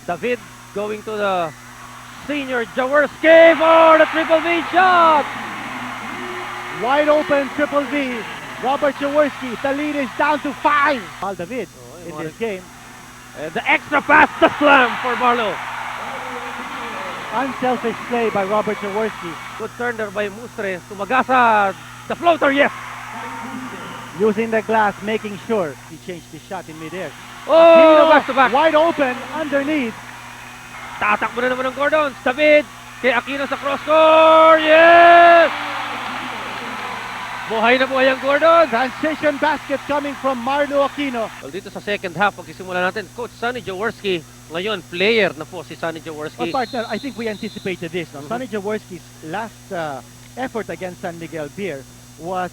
David going to the senior Jaworski for the triple V shot. Wide open triple V. Robert Jaworski. The lead is down to 5. David in this game. And the extra pass, the slam for Marlo. Unselfish play by Robert Jaworski. Good turn there by Mustre. Tumagasa. The floater, yes. Using the glass, making sure he changed the shot in midair. Oh, back to back. Wide open underneath. Tatakbo na naman ng Gordon. David kay Aquino sa cross court. Yes! Buhay na buhay ang Gordon. Transition basket coming from Marlo Aquino. Well, dito sa second half, pagsisimula natin, Coach Sonny Jaworski. Ngayon, player na po si Sonny Jaworski. But partner, I think we anticipated this. No? Sonny Jaworski's last effort against San Miguel Beer was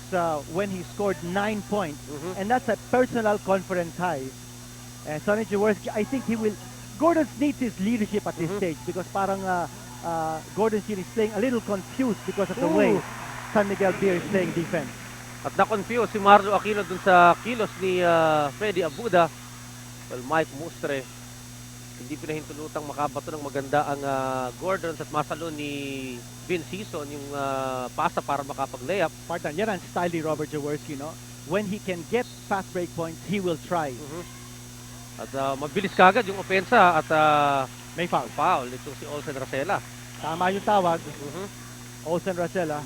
when he scored 9 points. And that's a personal conference high. And Sonny Jaworski, I think he will... Gordon needs his leadership at this stage because parang Gordon is playing a little confused because of the way San Miguel Beer is playing defense. At na-confuse si Marlo Aquino dun sa kilos ni Freddy Abuda. Well, Mike Mustre, hindi pinahintulutang makabato ng maganda ang Gordon at masalo ni Vince Season yung pasa para makapag-layup. Partner, yan ang style ni Robert Jaworski, no? When he can get fast break points, he will try. At mabilis kagad yung opensa at May foul. foul itong si Olsen Racela. Tama yung tawag. Olsen Racela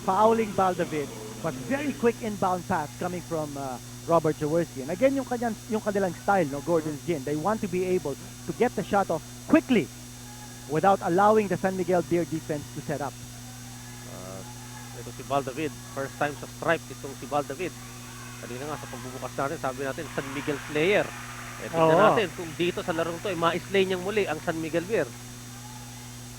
fouling Baldavid, but very quick inbound pass coming from Robert Jaworski. And again, yung kanilang style, no, Gordon's Gin. They want to be able to get the shot off quickly without allowing the San Miguel Beer defense to set up. Ito si Baldavid. First time sa stripe itong si Baldavid. Kanina nga sa pagbubukas natin, sabi natin San Miguel player. Tingnan natin kung dito sa larong to ay ma-slay niyang muli ang San Miguel Beer.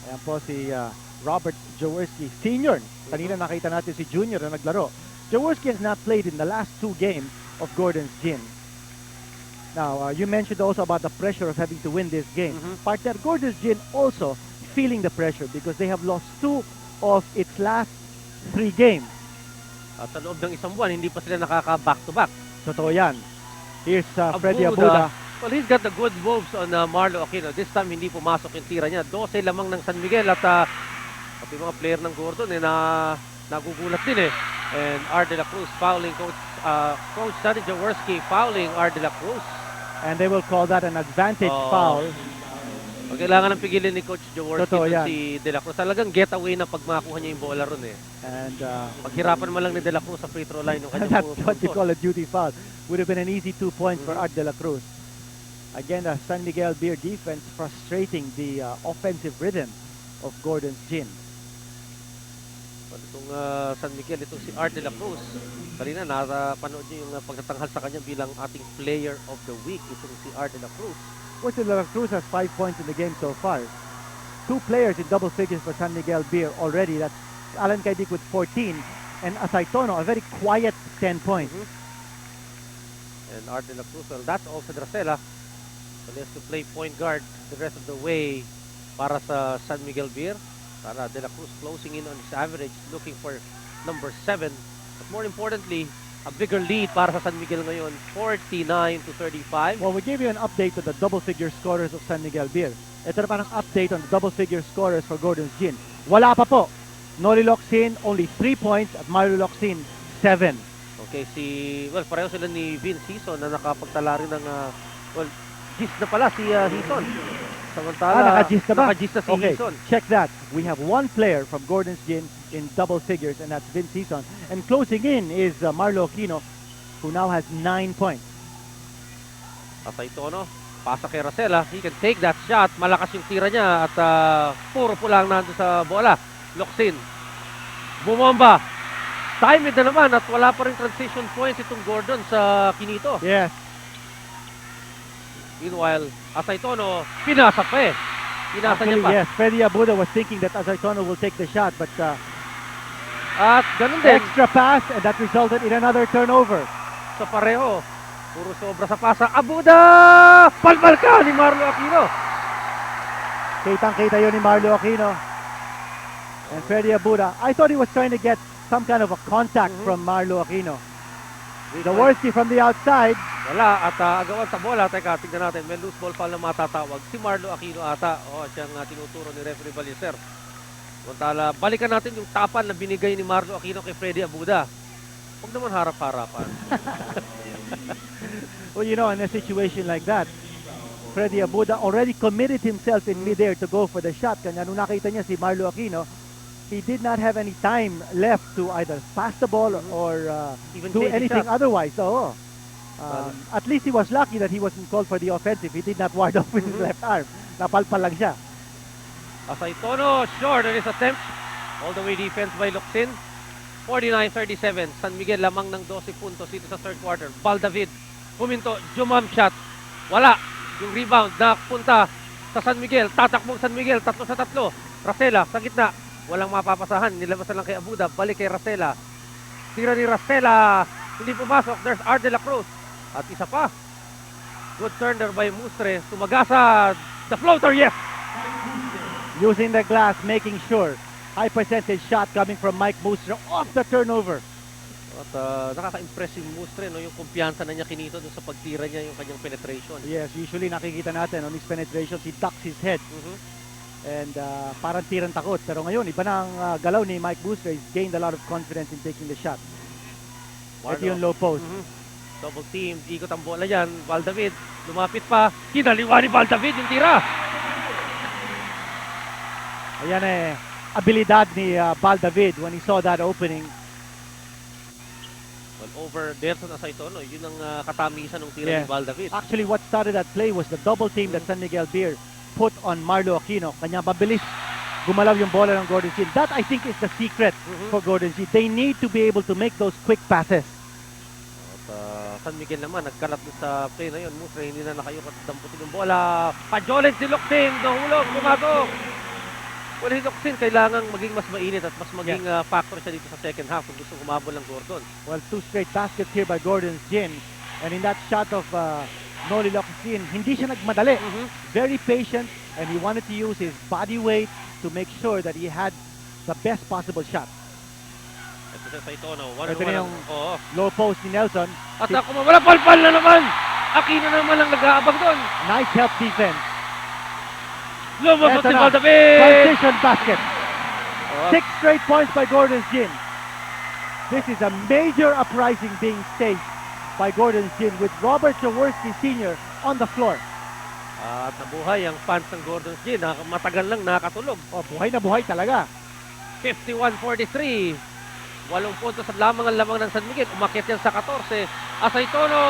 Ayan po si Robert Jaworski Sr. Kanina nakita natin si Junior na naglaro. Jaworski has not played in the last 2 games of Gordon's Gin. Now, you mentioned also about the pressure of having to win this game. Partner, Gordon's Gin also feeling the pressure because they have lost 2 of its last 3 games. At sa loob ng isang buwan, hindi pa sila nakaka-back-to-back. Totoo yan. Here's Freddy Abuda. Well, he's got the good moves on Marlo Aquino. This time, hindi pumasok yung tira niya. 12 lamang ng San Miguel at pati mga player ng Gordon nagugulat din eh. And R. De La Cruz fouling Coach Sonny Jaworski fouling R. De La Cruz. And they will call that an advantage foul. Kailangan ng pigilin ni Coach Jaworski si De La Cruz. Talagang getaway na pag makakuha niya yung bola ron eh. And paghirapan man lang ni De La Cruz sa free throw line yung kanyang that's what you call a duty foul. Would have been an easy 2 points for Art De La Cruz. Again, the San Miguel Beer defense frustrating the offensive rhythm of Gordon's Gin. Itong San Miguel, itong si Art De La Cruz. Kanina, napanood niyo yung pagtatanghal sa kanya bilang ating player of the week. Itong si Art De La Cruz. Well, De La Cruz has 5 points in the game so far. 2 players in double figures for San Miguel Beer already. That's Alan Kaidik with 14. And Asaitono, a very quiet 10 points. And Art De La Cruz, well, that's also Dracela. So he has to play point guard the rest of the way para sa San Miguel Beer. Para De La Cruz closing in on his average, looking for number 7. But more importantly, a bigger lead para sa San Miguel ngayon, 49-35. Well, we gave you an update on the double-figure scorers of San Miguel Beer. Ito na parang update on the double-figure scorers for Gordon's Gin. Wala pa po. Noli Locsin, only 3 points, at Mario Locsin, 7. Okay, pareho sila ni Vince Season na nakapagtala rin ng, gis na pala si Hison. Samantala, naka-gis na ba? Naka-gis na si Hison. Check that. We have 1 player from Gordon's Gin in double figures, and that's Vince Hison. And closing in is Marlo Aquino, who now has 9 points. Asaitono, pasa kay Racela. He can take that shot. Malakas yung tira niya at puro pulang nandun sa bola. Locsin. Bumomba. Time na naman at wala pa rin transition points itong Gordon sa Kinito. Yes. Meanwhile, Asaitono, pinasa pa eh. Pinasa niya pa. Yes, Freddy Abuda was thinking that Asaitono will take the shot, but at ganun din. extra pass, and that resulted in another turnover. Sa pareho. Puro sobra sa pasa. Abuda! Palpal ka ni Marlo Aquino. Kitang-kita yun ni Marlo Aquino. And Freddy Abuda, I thought he was trying to get some kind of a contact from Marlo Aquino. Jaworski from the outside. Wala, at agawan sa bola. Teka, tignan natin. May loose ball foul na matatawag. Si Marlo Aquino ata. Siyang tinuturo ni referee Balicer. Samantala, balikan natin yung tapan na binigay ni Marlo Aquino kay Freddy Abuda. Huwag naman harap-harapan. Well, you know, in a situation like that, Freddy Abuda already committed himself in midair to go for the shot. Kanya nung nakita niya si Marlo Aquino, he did not have any time left to either pass the ball or Even do take the anything shot. otherwise. So, at least he was lucky that he wasn't called for the offensive. He did not ward off with his left arm. Napalpal lang siya. Asaytono, short on his attempt. All the way defense by Locsin. 49-37. San Miguel lamang ng 12 puntos dito sa third quarter. Baldavid, huminto, jump shot. Wala. Yung rebound na punta sa San Miguel. Tatakbong San Miguel, 3-3. Racela sa gitna. Walang mapapasahan. Nilabasan lang kay Abuda. Balik kay Racela. Tira ni Racela. Hindi pumasok. There's Art de la Cruz. At isa pa. Good turner by Mustre. Tumagasa. The floater, yes! Using the glass, making sure. High percentage shot coming from Mike Mustre off the turnover. At nakaka-impress yung Mustre, no? Yung kumpiyansa na niya kinito dun sa pagtira niya, yung kanyang penetration. Yes, usually nakikita natin on his penetration, he ducks his head. And parang tirang takot. Pero ngayon, iba na ang galaw ni Mike Mustre. He's gained a lot of confidence in taking the shot. Ito yung low post. Double team, ikot ang bola yan. Valdavid, lumapit pa. Kinaliwa ni Valdavid yung tira. Ayan abilidad ni Valdavid when he saw that opening. Well, over Derson Asaytono, yun ang katamisan ng tira Yes. ni Valdavid. Actually, what started that play was the double team that San Miguel Beer put on Marlo Aquino. Kanya mabilis gumalaw yung bola ng Gordon Chin. That, I think, is the secret for Gordon Chin. They need to be able to make those quick passes. At San Miguel naman, nagkalat doon sa play na yun. Mustre, hindi na nakayukat damputin yung bola. Pajolen si Locsin, nahulog, pumasok. Well, si Locsin, kailangan maging mas mainit at mas maging factor siya dito sa second half kung gusto umabol ng Gordon. Well, 2 straight baskets here by Gordon Chin. And in that shot of Noli Locsin, hindi siya nagmadali. Very patient, and he wanted to use his body weight to make sure that he had the best possible shot. Ito siya sa Itono. Ito na yung low post ni Nelson. At ako mawala, palpal na naman! Aquino naman lang nag-aabang doon. Nice help defense. Lumabas Eto si na. Valdavid! Transition basket. Oh, 6 straight points by Gordon Chin. This is a major uprising being staged by Gordon Chin with Robert Jaworski Sr. on the floor. At nabuhay ang fans ng Gordon Chin. Matagal lang nakatulog. Oh, buhay na buhay talaga. 51-43. 8 puntos at lamang ang lamang ng San Miguel. Umakyat yan sa 14. Asaytono,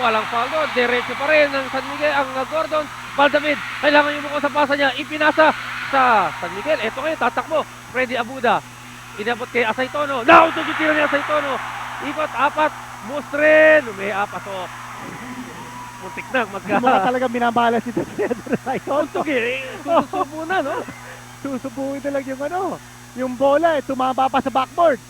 walang foul doon. Diretso pa rin ang San Miguel, ang Gordon. Valdavid, kailangan yung mukha sa pasa niya. Ipinasa sa San Miguel. Ito ngayon, tatakbo. Freddy Abuda. Inabot kay Asaytono. Nautog yung tira ni Asaytono. Ikot, 4. Mustre, lumiapasok. Muntik na, Hindi mo na talaga minamala si Pedro Rayon. Untog eh. Susubo na, no? Susubuhin na lang yung bola tumama pa sa backboard.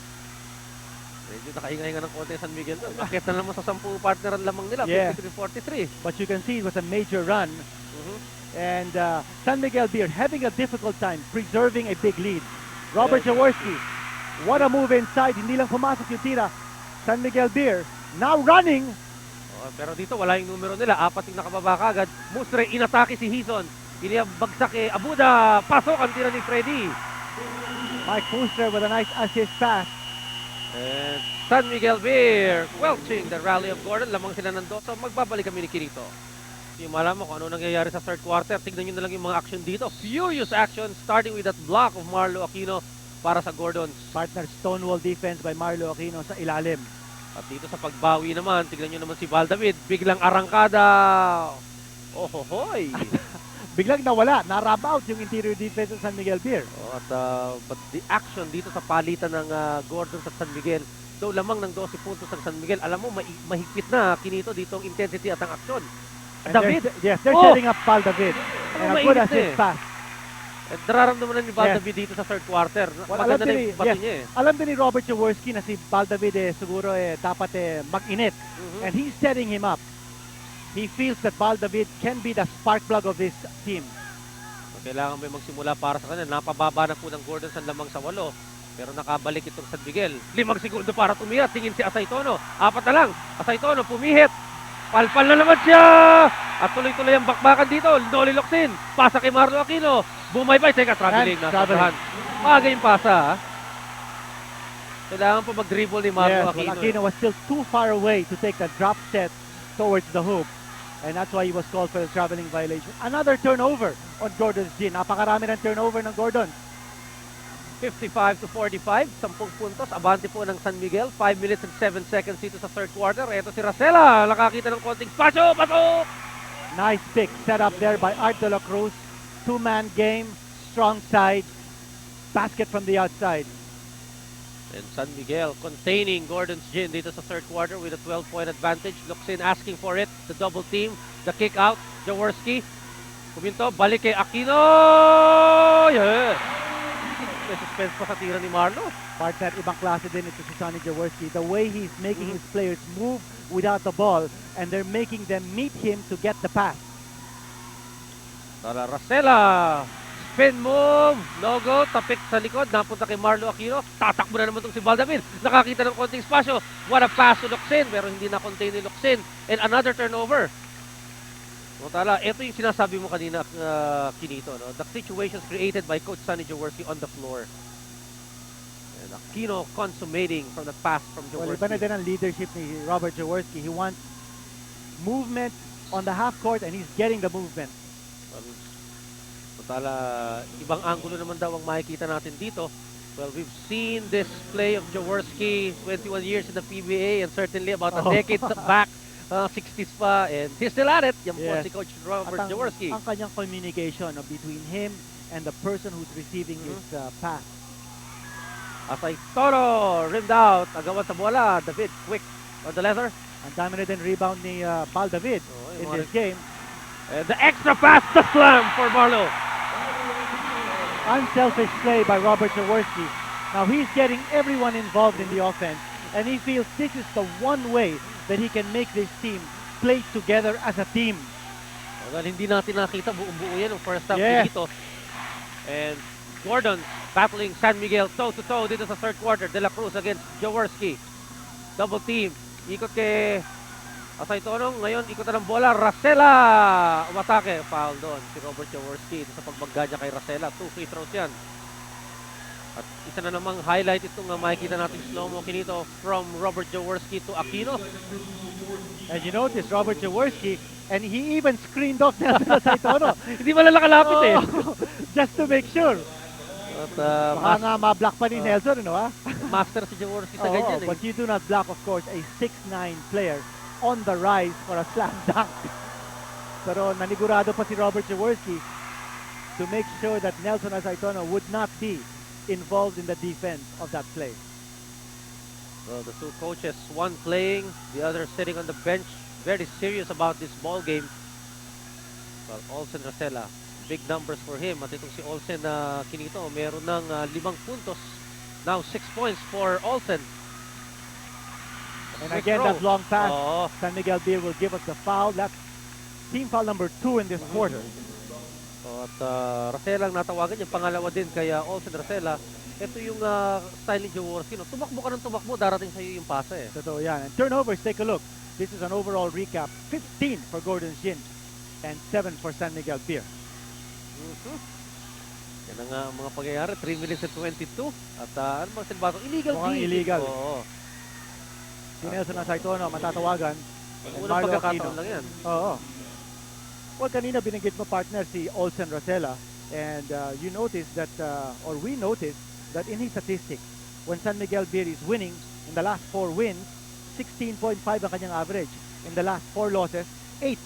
Medyo nakaingay nga ng konti San Miguel doon. Bakit na naman sa 10 partneran lamang nila, Yeah. 53-43. But you can see it was a major run. And San Miguel Beer having a difficult time preserving a big lead. Robert Jaworski, what a move inside. Hindi lang pumasok yung tira. San Miguel Beer now running. Pero dito wala yung numero nila. 4 yung nakababa kagad. Mustre, inatake si Hizon. Inabagsak kay Abuda. Pasok ang tira ni Freddy. Mike Mustre with a nice assist pass. And San Miguel Beer quelching the rally of Gordon. Lamang sila ng Doso. Magbabalik kami ni Kirito. Yung malaman kung ano nangyayari sa third quarter. Tignan nyo na lang yung mga action dito. Furious action starting with that block of Marlo Aquino para sa Gordon. Partner Stonewall defense by Marlo Aquino sa ilalim. At dito sa pagbawi naman, tignan nyo naman si Valdavid. Biglang arangkada. Ohohoy! Biglang nawala, na-rub out yung interior defense ng San Miguel Beer. But the action dito sa palitan ng Gordon sa San Miguel, though lamang ng 12 puntos ng San Miguel, alam mo, mahigpit na kinito dito ang intensity at ang action. And David! they're setting up Val David. And a mainit good na assist pass. At nararamdaman na ni Valdavid dito sa third quarter. Well, Maganda na yung bati niya eh. Alam din ni Robert Jaworski na si Val David siguro dapat mag-init. And he's setting him up. He feels that Val David can be the spark plug of this team. Kailangan may magsimula para sa kanya. Napababa na po ng Gordon sa lamang sa 8. Pero nakabalik itong San Miguel. 5 segundo para tumira. Tingin si Asaytono. 4 na lang. Asaytono pumihit. Palpal na naman siya. At tuloy-tuloy ang bakbakan dito. Noli Locsin. Pasa kay Marlo Aquino. Bumaybay. Teka, traveling. And Nasa traveling. unahan. Maga yung pasa, ha? Kailangan pa mag-dribble ni Marlo Yes, Aquino. well, Aquino was still too far away to take the drop set towards the hoop. And that's why he was called for the traveling violation. Another turnover on Gordon's Gin. Napakarami ng turnover ng Gordon. 55-45, 10 puntos. Abante po ng San Miguel. 5 minutes and 7 seconds dito sa third quarter. Ito si Racela. Nakakita ng konting spasyo. Pasok! Nice pick set up there by Art de la Cruz. Two-man game, strong side, basket from the outside. And San Miguel containing Gordon's Gin dito sa third quarter with a 12-point advantage. Locsin asking for it. The double team. The kick out. Jaworski. Kuminto. Balik kay Aquino. Yeah. May suspense pa sa tira ni Marlo. Partner, ibang klase din ito si Sonny Jaworski. The way he's making his players move without the ball and they're making them meet him to get the pass. Tara, Racela. Spin move. No go. Tapik sa likod. Napunta kay Marlo Aquino. Tatakbo na naman itong si Baldamin. Nakakita ng konting spasyo. What a pass to Locsin. Pero hindi na-contain ni Locsin. And another turnover. Tala, ito yung sinasabi mo kanina, Kinito. No? The situations created by Coach Sonny Jaworski on the floor. And Aquino consummating from the pass from Well, Jaworski. iba na din ang leadership ni Robert Jaworski. He wants movement on the half court and he's getting the movement. Tala, ibang angulo naman daw ang makikita natin dito. Well, we've seen this play of Jaworski 21 years in the PBA and certainly about a decade back, 60s pa, and he's still at it. Yan po Yes. si Coach Robert At Jaworski. ang kanyang communication between him and the person who's receiving his pass. Asay Toro, rimmed out, agawan sa bola, David, quick on the leather. Ang dami na din rebound ni Bal David Oh, in yung this game. And the extra pass, the slam for Marlo. Unselfish play by Robert Jaworski. Now he's getting everyone involved in the offense and he feels this is the one way that he can make this team play together as a team. Well, hindi natin nakita buong-buo yan ng first half Yes. dito. And Gordon battling San Miguel toe-to-toe dito sa third quarter. De La Cruz against Jaworski. Double team. Ikot kay Asaytonong. Ngayon, ikot na ng bola. Racela! Umatake. Foul doon si Robert Jaworski sa pagbangga niya kay Racela. 2 free throws yan. At isa na namang highlight itong makikita natin slow-mo Kinito from Robert Jaworski to Aquino. And you notice Robert Jaworski, and he even screened off Nelson Asaytono. Hindi malalakalapit eh. Just to make sure. At Baka nga ma-block pa ni Nelson, ano ha? master si Jaworski sa ganyan eh. But you do not block, of course, a 6'9 player on the rise for a slam dunk. Pero nanigurado pa si Robert Jaworski to make sure that Nelson Asaytono would not be involved in the defense of that play. So the two coaches, one playing, the other sitting on the bench, very serious about this ball game. Well, Olsen Racela, big numbers for him. At itong si Olsen na Kinito, meron ng 5 puntos. Now 6 points for Olsen. And Quick again, throw. that long pass, Oo. San Miguel Beer will give us the foul. That's team foul number 2 in this quarter. So, at Racela ang natawagan, yung pangalawa din kay Olsen Racela. Ito yung style ni Jaworski. No? Tumakbo ka ng tumakbo, darating sa iyo yung pasa eh. Totoo yan. And turnovers, take a look. This is an overall recap. 15 for Gordon's Gin and 7 for San Miguel Beer. Yan ang mga pangyayari. 3 minutes and 22. At ano bang silbato? Illegal Mukhang D. illegal. Oo. Si Nelson Asaytono matatawagan. And Unang Marlo pagkakataon Aquino. lang yan. Oo. Well, kanina binanggit mo partner si Olsen Racela. And you notice that, or we noticed that in his statistics, when San Miguel Beer is winning, in the last 4 wins, 16.5 ang kanyang average. In the last 4 losses, 8.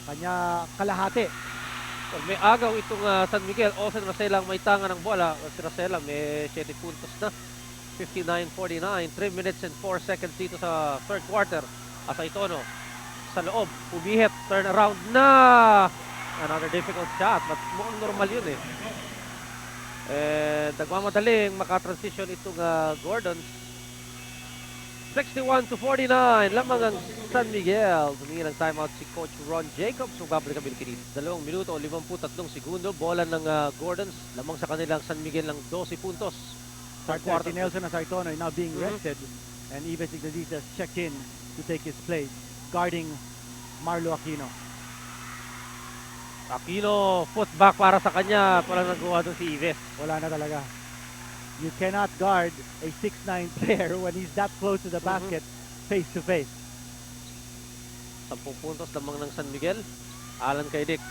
Kanya kalahati. Well, may agaw itong San Miguel. Olsen Racela ang may tanga ng bola. Si Racela may 7 puntos na. 59-49. 3 minutes and 4 seconds dito sa third quarter. Asaytono sa loob. Umihit. Turn around na. Another difficult shot. But mukhang normal yun eh. And nagmamadaling makatransition itong Gordon. 61-49. Lamang ang San Miguel. Tumingin ang timeout si Coach Ron Jacobs. Magbabalik kami kinit. 2 minuto o 53 segundo. Bola ng Gordons. Lamang sa kanilang San Miguel ng 12 puntos. third Partner, quarter. si Nelson Asartono is now being Mhm. rested, and Ives Ignatius has checked in to take his place, guarding Marlo Aquino. Aquino, foot back para sa kanya at walang nagawa doon si Ives. Wala na talaga. You cannot guard a 6'9 player when he's that close to the basket, face to face. 10 puntos lamang ng San Miguel. Alan kay Dick.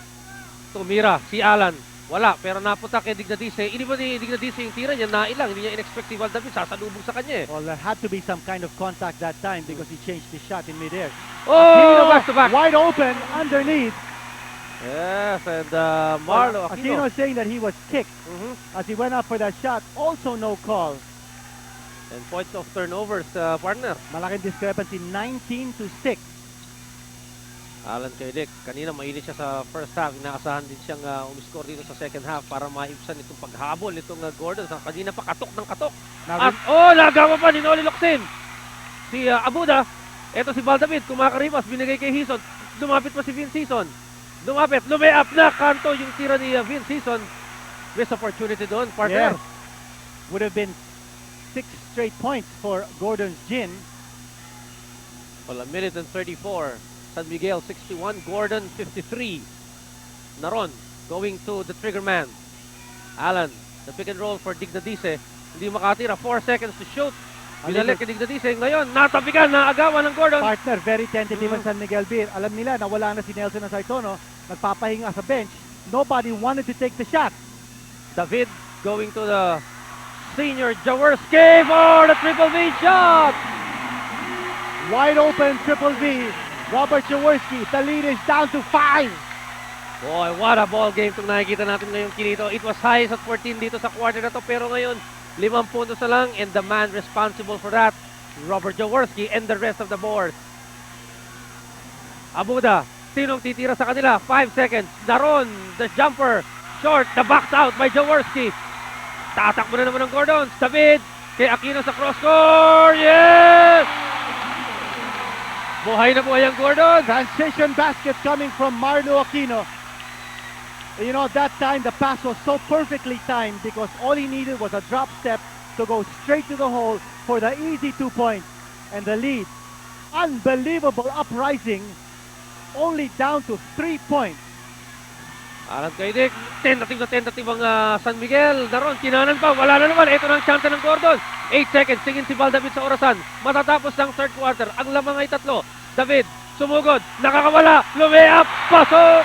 Tumira si Alan. Wala, pero napunta kay Dignadice. Hindi ba ni Dignadice yung tira niya? Nailang. Hindi niya in-expect si Valdavid. Sasalubog sa kanya eh. Well, there had to be some kind of contact that time because he changed his shot in midair. Oh! Back to back. Wide open underneath. Yes, and Marlo Aquino. Aquino is saying that he was kicked Mhm. as he went up for that shot. Also no call. And points of turnovers, partner. Malaking discrepancy, 19-6. Alan kay Dick. Kanina mainit siya sa first half. Inaasahan din siyang umiscore dito sa second half para maibsan itong paghabol nitong Gordon. Kanina pa katok ng katok. At nagawa pa ni Noli Locsin. Si Abuda. Eto si Valdavid. Kumakaripas. Binigay kay Hison. Lumapit pa si Vince Hison. Lumapit. Lumeap na. Kanto yung tira ni Vince Hison. Best opportunity doon, partner. Yes. Would have been 6 straight points for Gordon's Gin. Well, 1 minute and 34. San Miguel 61, Gordon 53. Naron going to the trigger man. Alan, the pick and roll for Dignadice. Hindi makatira, 4 seconds to shoot. Binalik kay Dignadice. Ngayon, natabigan na agawan ng Gordon. Partner, very tentative ang San Miguel Beer. Alam nila na wala na si Nelson Asartono. Nagpapahinga sa bench. Nobody wanted to take the shot. David going to the senior Jaworski for the triple V shot. Wide open triple V. Robert Jaworski, the lead is down to 5. Boy, what a ball game itong nakikita natin ngayon, Kinito. It was high at 14 dito sa quarter na to, pero ngayon, 5 puntos na lang, and the man responsible for that, Robert Jaworski, and the rest of the board. Abuda, sinong titira sa kanila? 5 seconds. Daron, the jumper, short, the box out by Jaworski. Tatakbo na naman ng Gordon. David, kay Aquino sa cross court. Yes! Buhay na buhay ang Gordon. Transition basket coming from Marlo Aquino. You know, that time the pass was so perfectly timed because all he needed was a drop step to go straight to the hole for the easy 2 points. And the lead, unbelievable uprising, only down to 3 points. Alam kay Dick, tentative ang San Miguel. Daron, kinanan pa, wala na naman. Ito na ang chance ng Gordon. 8 seconds, tingin si Valdavid sa orasan. Matatapos ng third quarter, ang lamang ay 3. David, sumugod, nakakawala, lumayap, pasok!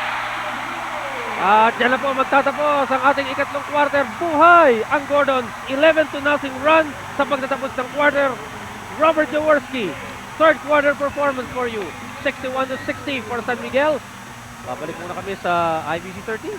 At dyan na po magtatapos ang ating ikatlong quarter. Buhay ang Gordon, 11-0 run sa pagtatapos ng quarter. Robert Jaworski, third quarter performance for you. 61-60 for San Miguel. Babalik muna kami sa IBC 13.